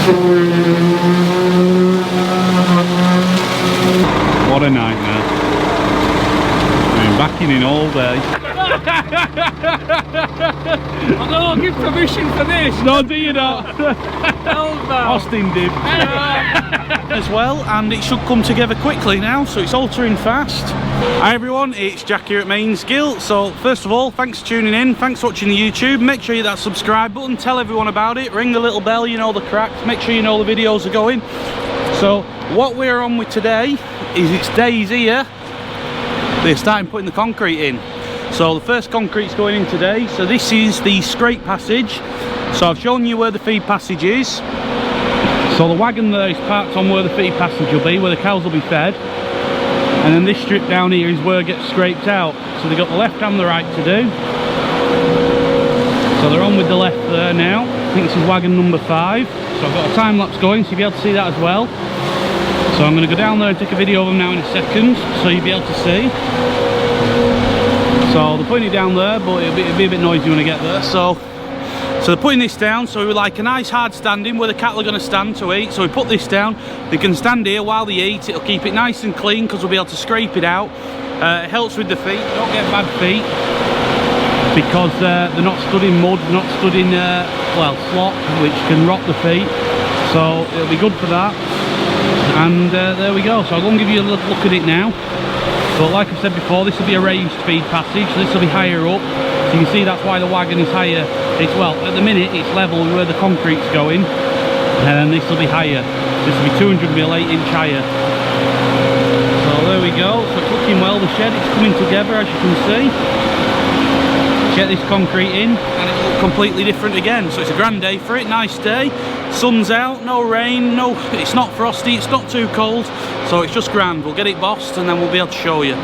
What a nightmare. I've been backing in all day. I don't give permission for this. No, do you not? Austin did. As well, and it should come together quickly now, so it's altering fast. Hi everyone, it's Jack here at Mainsgill. So first of all, thanks for tuning in, thanks for watching the YouTube. Make sure you hit that subscribe button, tell everyone about it, ring the little bell, you know the cracks, make sure you know the videos are going. So what we're on with today is it's days here. They're starting putting the concrete in. So the first concrete's going in today. So this is the scrape passage. So I've shown you where the feed passage is. So the wagon there is parked on where the feed passage will be, where the cows will be fed. And then this strip down here is where it gets scraped out. So they've got the left and the right to do. So they're on with the left there now. I think this is wagon number 5. So I've got a time lapse going, so you'll be able to see that as well. So I'm going to go down there and take a video of them now in a second, so you'll be able to see. So they're putting it down there, but it'll be a bit noisy when I get there. So they're putting this down, so we like a nice hard standing where the cattle are going to stand to eat. So we put this down, they can stand here while they eat. It'll keep it nice and clean because we'll be able to scrape it out. It helps with the feet, don't get bad feet, because they're not stood in mud, they're not stood in well, slop, which can rot the feet. So it'll be good for that. And there we go. So I'll go and give you a little look at it now. But like I said before, this will be a raised feed passage, so this will be higher up. So you can see that's why the wagon is higher. It's, well, at the minute it's level where the concrete's going, and then this will be higher. This will be 200 mil, 8 inch higher. So there we go. So it's looking well. The shed, it's coming together as you can see. Get this concrete in and it'll look completely different again. So it's a grand day for it, nice day. Sun's out, no rain, no, it's not frosty, it's not too cold, so it's just grand. We'll get it bossed and then we'll be able to show you.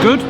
Good?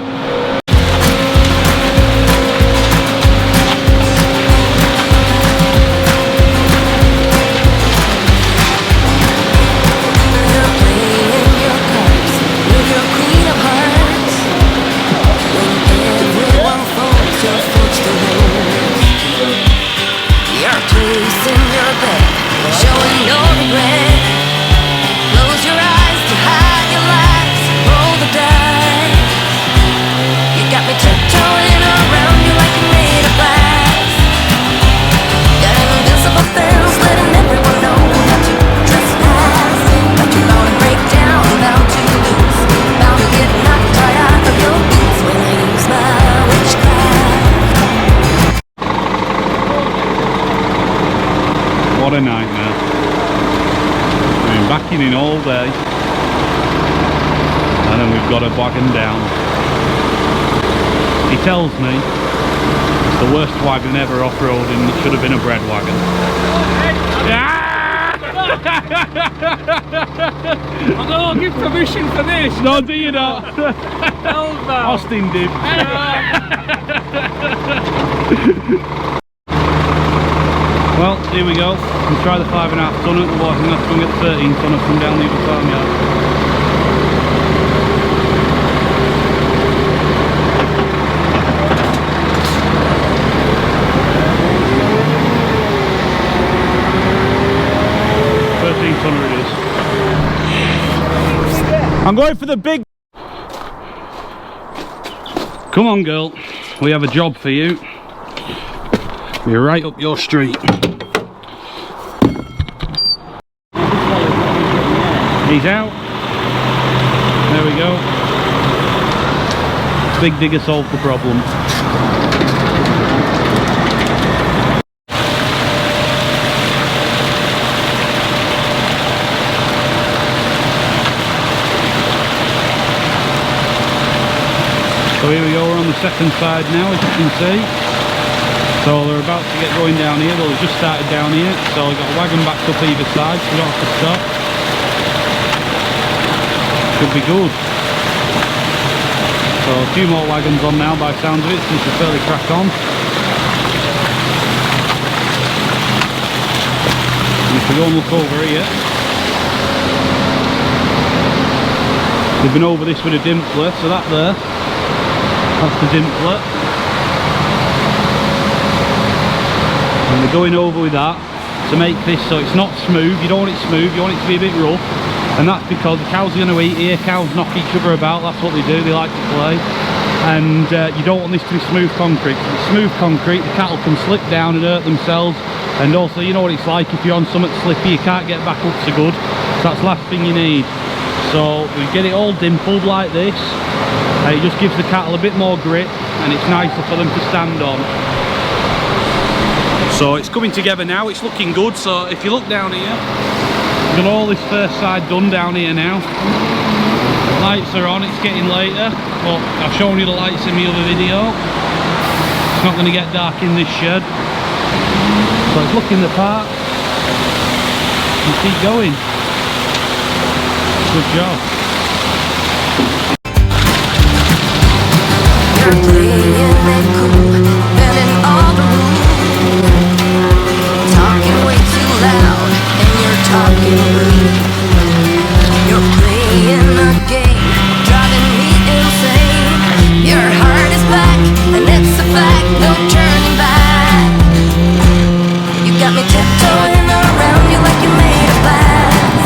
What a nightmare. I've been backing in all day, and then we've got a wagon down. He tells me it's the worst wagon ever off-roading. It should have been a bread wagon. I don't give permission for this. No, do you not? Austin did. Well, here we go. We'll try the 5.5 tonner, otherwise I'm going to have to go and get the 13 tonner from down the other farmyard. Tonner it is. I'm going for the big. Come on, girl. We have a job for you. We're right up your street. He's out. There we go. Big digger solved the problem. So here we go, we're on the second side now, as you can see. So they're about to get going down here. They've just started down here. So we've got a wagon backed up either side, so we don't have to stop. Should be good. So a few more wagons on now by the sound of it, since we're fairly crack on. And if we go and look over here, they've been over this with a dimpler, so that there, that's the dimpler. And they're going over with that, to make this so it's not smooth. You don't want it smooth, you want it to be a bit rough, and that's because the cows are going to eat here. Cows knock each other about, that's what they do, they like to play. And you don't want this to be smooth concrete. If it's smooth concrete, the cattle can slip down and hurt themselves, and also you know what it's like if you're on something slippy, you can't get back up so good. So that's the last thing you need. So we get it all dimpled like this. It just gives the cattle a bit more grip, and it's nicer for them to stand on. So it's coming together now, it's looking good. So if you look down here, we've got all this first side done down here now. Lights are on, it's getting later, but I've shown you the lights in the other video. It's not going to get dark in this shed. So it's looking the part. And keep going. Good job. You're playing it cool, bending all the rules, talking way too loud, and you're talking rude. You're playing a game, driving me insane. Your heart is black, and it's a fact, no turning back. You got me tiptoeing around you like you made of glass.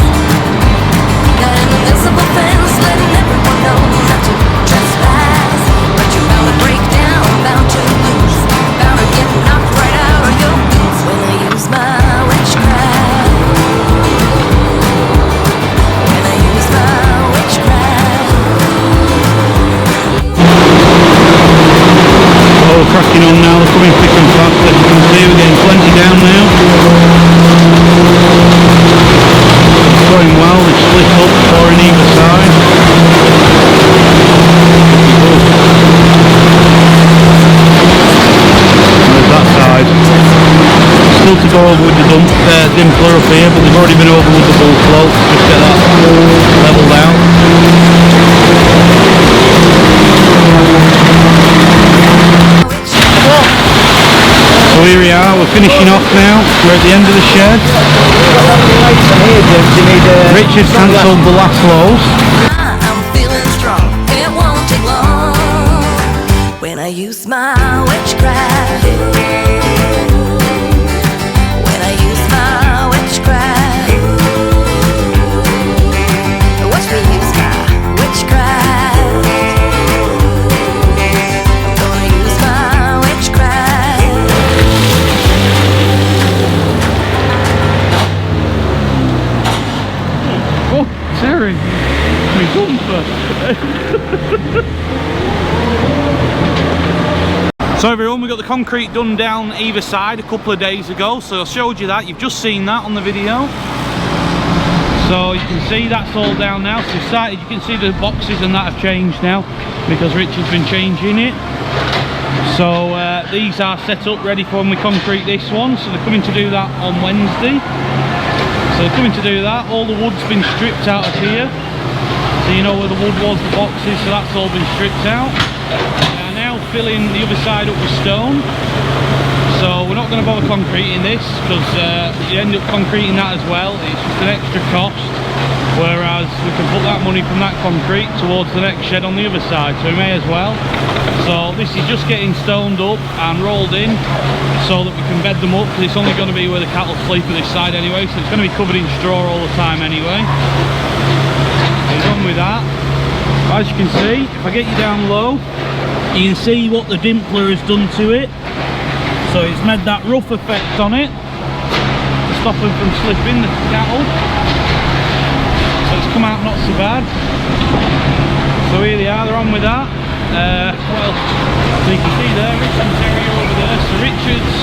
Got an invisible fence, letting everyone know not to trespass. But you're bound to break down, bound to lose, bound to get knocked right out of your boots when I use my witchcraft. When I use my witchcraft. Oh, cracking on now, they're coming thick and fast. As you can see, we're getting plenty down now. It's going well, they split up, 4 on either side. There's that side. Still to go over with the dimpler up here, but they've already been over with the bull float. Just get that levelled out. So here we are, we're finishing off now, we're at the end of the shed. Richard's cancelled the last loads. I'm feeling strong, it won't take long when I use my witchcraft. When I use my witchcraft. Watch me use my witchcraft. I'm gonna use my witchcraft. Oh, Terry, my dumper. So everyone, we got the concrete done down either side a couple of days ago, so I showed you that, you've just seen that on the video. So you can see that's all down now. So started, you can see the boxes and that have changed now because Richard's been changing it. So these are set up ready for when we concrete this one, so they're coming to do that on Wednesday. So they're coming to do that. All the wood's been stripped out of here, so you know where the wood was, the boxes, so that's all been stripped out. Filling the other side up with stone, so we're not going to bother concreting this because you end up concreting that as well. It's just an extra cost, whereas we can put that money from that concrete towards the next shed on the other side, so we may as well. So this is just getting stoned up and rolled in so that we can bed them up, because it's only going to be where the cattle sleep on this side anyway, so it's going to be covered in straw all the time anyway. We're done with that. As you can see, if I get you down low, you can see what the dimpler has done to it. So it's made that rough effect on it to stop them from slipping, the cattle. So it's come out not so bad. So here they are, they're on with that. Well, so you can see there, Richard and Terry are over there. So Richard's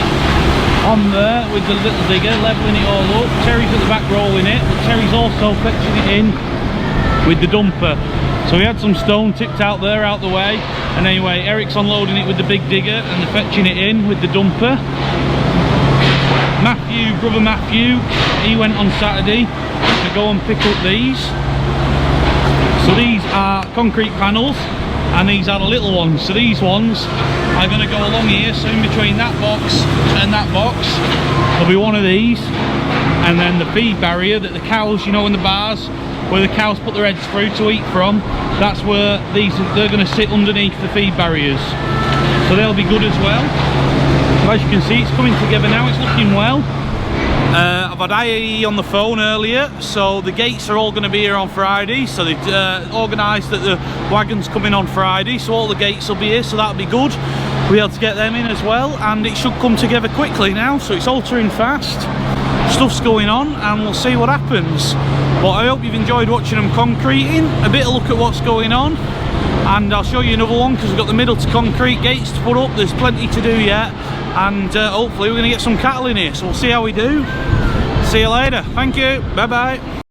on there with the little digger, levelling it all up. Terry's at the back rolling it, but Terry's also fetching it in with the dumper. So we had some stone tipped out there, out the way, and anyway, Eric's unloading it with the big digger and they're fetching it in with the dumper. Matthew, brother Matthew, he went on Saturday to go and pick up these. So these are concrete panels, and these are the little ones. So these ones are going to go along here, so in between that box and that box, there'll be one of these, and then the feed barrier that the cows, you know, in the bars, where the cows put their heads through to eat from, that's where they're going to sit underneath the feed barriers, so they'll be good as well. So as you can see, it's coming together now, it's looking well. I've had IAE on the phone earlier, so the gates are all going to be here on Friday. So they've organised that the wagon's coming on Friday, so all the gates will be here, so that'll be good. We'll be able to get them in as well, and it should come together quickly now, so it's altering fast. Stuff's going on, and we'll see what happens. But I hope you've enjoyed watching them concreting, a bit of look at what's going on, and I'll show you another one because we've got the middle to concrete, gates to put up, there's plenty to do yet, and hopefully we're going to get some cattle in here, so we'll see how we do. See you later. Thank you. Bye bye.